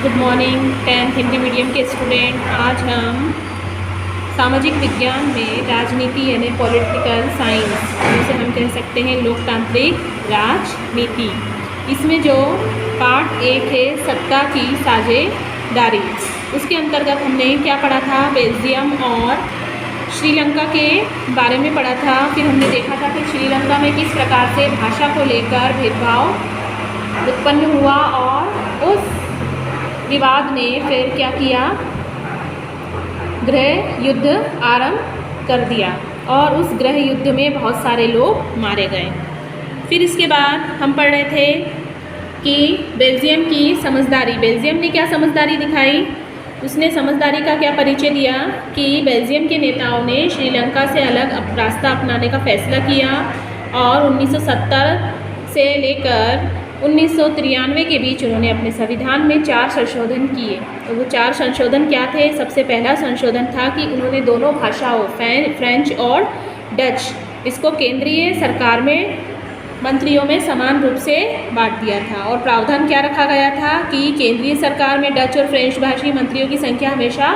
Good morning 10th Hindi medium के student. आज हम सामाजिक विज्ञान में राजनीति यानी पॉलिटिकल साइंस, जिसे हम कह सकते हैं लोकतांत्रिक राजनीति, इसमें जो पार्ट 1 है सत्ता की साझेदारी, उसके अंतर्गत हमने क्या पढ़ा था, बेल्जियम और श्रीलंका के बारे में पढ़ा था। फिर हमने देखा था कि श्रीलंका में किस प्रकार से भाषा को लेकर भेदभाव उत्पन्न हुआ और उस विवाद ने फिर क्या किया, गृह युद्ध आरंभ कर दिया और उस गृह युद्ध में बहुत सारे लोग मारे गए। फिर इसके बाद हम पढ़ रहे थे कि बेल्जियम की समझदारी, बेल्जियम ने क्या समझदारी दिखाई, उसने समझदारी का क्या परिचय दिया कि बेल्जियम के नेताओं ने श्रीलंका से अलग रास्ता अपनाने का फैसला किया और 1970 से लेकर 1993 के बीच उन्होंने अपने संविधान में 4 संशोधन किए। तो वो 4 संशोधन क्या थे? सबसे पहला संशोधन था कि उन्होंने दोनों भाषाओं फ्रेंच और डच, इसको केंद्रीय सरकार में मंत्रियों में समान रूप से बांट दिया था। और प्रावधान क्या रखा गया था कि केंद्रीय सरकार में डच और फ्रेंच भाषी मंत्रियों की संख्या हमेशा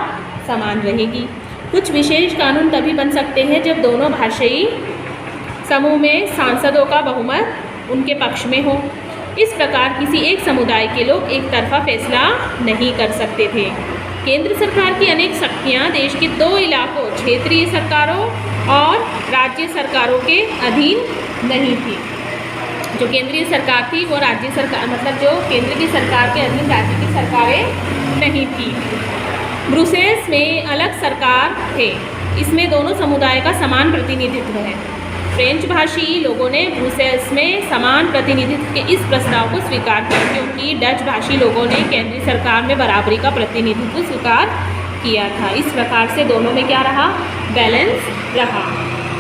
समान रहेगी। कुछ विशेष कानून तभी बन सकते हैं जब दोनों भाषाई समूह में सांसदों का बहुमत उनके पक्ष में हो। इस प्रकार किसी एक समुदाय के लोग एक तरफा फैसला नहीं कर सकते थे। केंद्र सरकार की अनेक शक्तियाँ देश के 2 इलाकों, क्षेत्रीय सरकारों और राज्य सरकारों के अधीन नहीं थी। जो केंद्रीय सरकार थी वो राज्य सरकार, मतलब जो केंद्र की सरकार के अधीन राज्य की सरकारें नहीं थी। ब्रुसेल्स में अलग सरकार थे, इसमें दोनों समुदाय का समान प्रतिनिधित्व है। फ्रेंच भाषी लोगों ने ब्रुसेल्स में समान प्रतिनिधित्व के इस प्रस्ताव को स्वीकार किया, क्योंकि डच भाषी लोगों ने केंद्रीय सरकार में बराबरी का प्रतिनिधित्व स्वीकार किया था। इस प्रकार से दोनों में क्या रहा, बैलेंस रहा।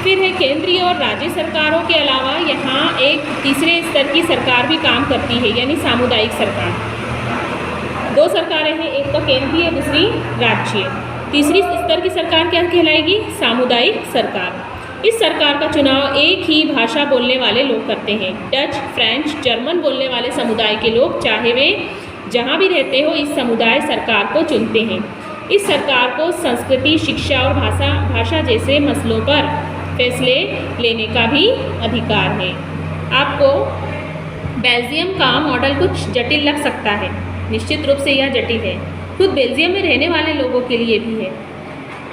फिर है केंद्रीय और राज्य सरकारों के अलावा यहाँ एक तीसरे स्तर की सरकार भी काम करती है, यानी सामुदायिक सरकार। 2 सरकारें हैं, एक तो केंद्रीय, दूसरी राज्य। तीसरी स्तर की सरकार क्या कहलाएगी, सामुदायिक सरकार। इस सरकार का चुनाव एक ही भाषा बोलने वाले लोग करते हैं। डच, फ्रेंच, जर्मन बोलने वाले समुदाय के लोग, चाहे वे जहाँ भी रहते हो, इस समुदाय सरकार को चुनते हैं। इस सरकार को संस्कृति, शिक्षा और भाषा जैसे मसलों पर फैसले लेने का भी अधिकार है। आपको बेल्जियम का मॉडल कुछ जटिल लग सकता है, निश्चित रूप से यह जटिल है, खुद बेल्जियम में रहने वाले लोगों के लिए भी है।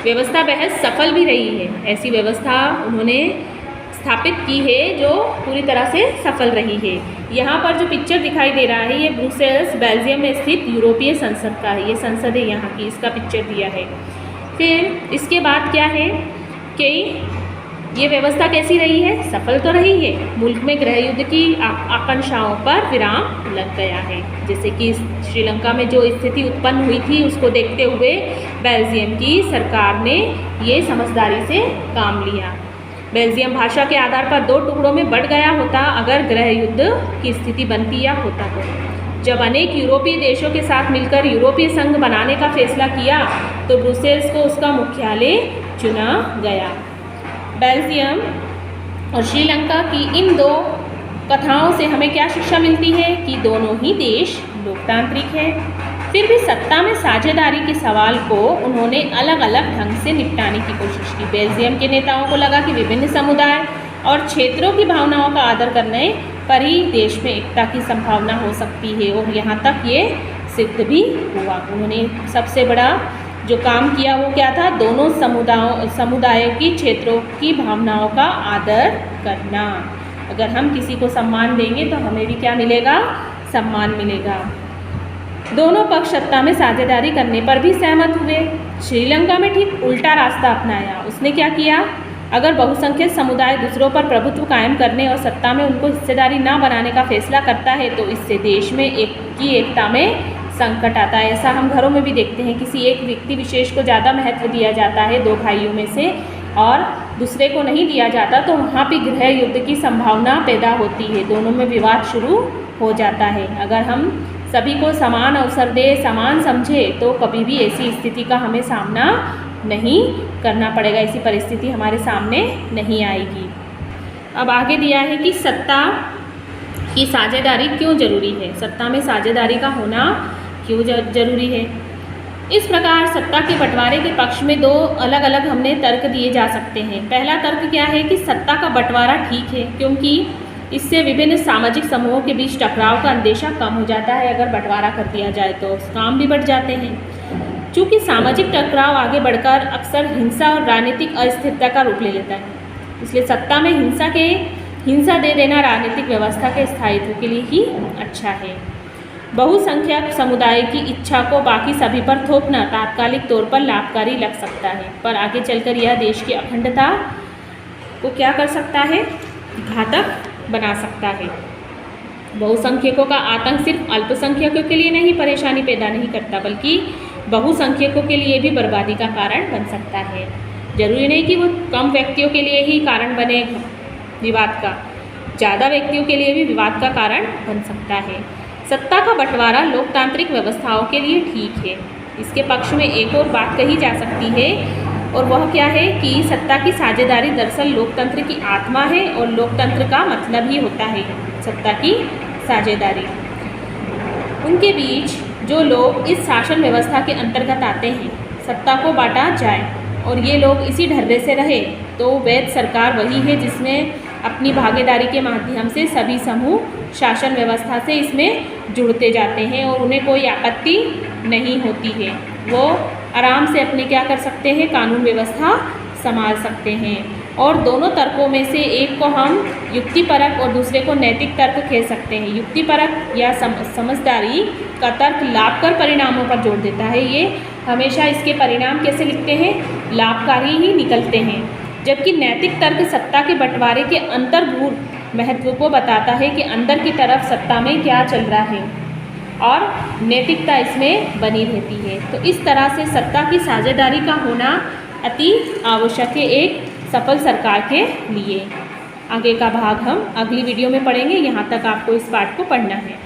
व्यवस्था बेहद सफल भी रही है। ऐसी व्यवस्था उन्होंने स्थापित की है जो पूरी तरह से सफल रही है। यहाँ पर जो पिक्चर दिखाई दे रहा है, ये ब्रुसेल्स बेल्जियम में स्थित यूरोपीय संसद का है। ये संसद है यहाँ की, इसका पिक्चर दिया है। फिर इसके बाद क्या है कि ये व्यवस्था कैसी रही है, सफल तो रही है। मुल्क में गृह युद्ध की आकांक्षाओं पर विराम लग गया है। जैसे कि श्रीलंका में जो स्थिति उत्पन्न हुई थी, उसको देखते हुए बेल्जियम की सरकार ने ये समझदारी से काम लिया। बेल्जियम भाषा के आधार पर 2 टुकड़ों में बढ़ गया होता अगर गृह युद्ध की स्थिति बनती या होता तो। जब अनेक यूरोपीय देशों के साथ मिलकर यूरोपीय संघ बनाने का फैसला किया तो ब्रुसेल्स को उसका मुख्यालय चुना गया। बेल्जियम और श्रीलंका की इन 2 कथाओं से हमें क्या शिक्षा मिलती है कि दोनों ही देश लोकतांत्रिक हैं। फिर भी सत्ता में साझेदारी के सवाल को उन्होंने अलग अलग ढंग से निपटाने की कोशिश की। बेल्जियम के नेताओं को लगा कि विभिन्न समुदाय और क्षेत्रों की भावनाओं का आदर करने पर ही देश में एकता की संभावना हो सकती है, और यहाँ तक ये सिद्ध भी हुआ। उन्होंने सबसे बड़ा जो काम किया वो क्या था, दोनों समुदायों की, क्षेत्रों की भावनाओं का आदर करना। अगर हम किसी को सम्मान देंगे तो हमें भी क्या मिलेगा, सम्मान मिलेगा। दोनों पक्ष सत्ता में साझेदारी करने पर भी सहमत हुए। श्रीलंका में ठीक उल्टा रास्ता अपनाया। उसने क्या किया, अगर बहुसंख्यक समुदाय दूसरों पर प्रभुत्व कायम करने और सत्ता में उनको हिस्सेदारी ना बनाने का फैसला करता है तो इससे देश में एकता में संकट आता है। ऐसा हम घरों में भी देखते हैं, किसी एक व्यक्ति विशेष को ज़्यादा महत्व दिया जाता है 2 भाइयों में से, और दूसरे को नहीं दिया जाता, तो वहाँ पे गृह युद्ध की संभावना पैदा होती है, दोनों में विवाद शुरू हो जाता है। अगर हम सभी को समान अवसर दे, समान समझे, तो कभी भी ऐसी स्थिति का हमें सामना नहीं करना पड़ेगा, ऐसी परिस्थिति हमारे सामने नहीं आएगी। अब आगे दिया है कि सत्ता की साझेदारी क्यों जरूरी है। सत्ता में साझेदारी का होना क्यों जरूरी है। इस प्रकार सत्ता के बंटवारे के पक्ष में दो अलग अलग हमने तर्क दिए जा सकते हैं। पहला तर्क क्या है कि सत्ता का बंटवारा ठीक है, क्योंकि इससे विभिन्न सामाजिक समूहों के बीच टकराव का अंदेशा कम हो जाता है। अगर बंटवारा कर दिया जाए तो काम भी बढ़ जाते हैं। चूँकि सामाजिक टकराव आगे बढ़कर अक्सर हिंसा और राजनीतिक अस्थिरता का रूप ले लेता है, इसलिए सत्ता में हिंसा दे देना राजनीतिक व्यवस्था के स्थायित्व के लिए ही अच्छा है। बहुसंख्यक समुदाय की इच्छा को बाकी सभी पर थोपना तात्कालिक तौर पर लाभकारी लग सकता है, पर आगे चलकर यह देश की अखंडता को क्या कर सकता है, घातक बना सकता है। बहुसंख्यकों का आतंक सिर्फ अल्पसंख्यकों के लिए नहीं परेशानी पैदा नहीं करता, बल्कि बहुसंख्यकों के लिए भी बर्बादी का कारण बन सकता है। जरूरी नहीं कि वो कम व्यक्तियों के लिए ही कारण बने विवाद का, ज़्यादा व्यक्तियों के लिए भी विवाद का कारण बन सकता है। सत्ता का बंटवारा लोकतांत्रिक व्यवस्थाओं के लिए ठीक है। इसके पक्ष में एक और बात कही जा सकती है, और वह क्या है कि सत्ता की साझेदारी दरअसल लोकतंत्र की आत्मा है, और लोकतंत्र का मतलब ही होता है सत्ता की साझेदारी। उनके बीच जो लोग इस शासन व्यवस्था के अंतर्गत आते हैं, सत्ता को बांटा जाए और ये लोग इसी ढर्रे से रहे, तो वैध सरकार वही है जिसमें अपनी भागीदारी के माध्यम से सभी समूह शासन व्यवस्था से इसमें जुड़ते जाते हैं और उन्हें कोई आपत्ति नहीं होती है। वो आराम से अपने क्या कर सकते हैं, कानून व्यवस्था संभाल सकते हैं। और दोनों तर्कों में से एक को हम युक्तिपरक और दूसरे को नैतिक तर्क कह सकते हैं। युक्तिपरक या समझदारी का तर्क लाभकर परिणामों पर जोर देता है। ये हमेशा इसके परिणाम कैसे लिखते हैं, लाभकारी ही निकलते हैं। जबकि नैतिक तर्क सत्ता के बंटवारे के अंतर्भूत महत्व को बताता है कि अंदर की तरफ सत्ता में क्या चल रहा है और नैतिकता इसमें बनी रहती है। तो इस तरह से सत्ता की साझेदारी का होना अति आवश्यक है एक सफल सरकार के लिए। आगे का भाग हम अगली वीडियो में पढ़ेंगे। यहाँ तक आपको इस पाठ को पढ़ना है।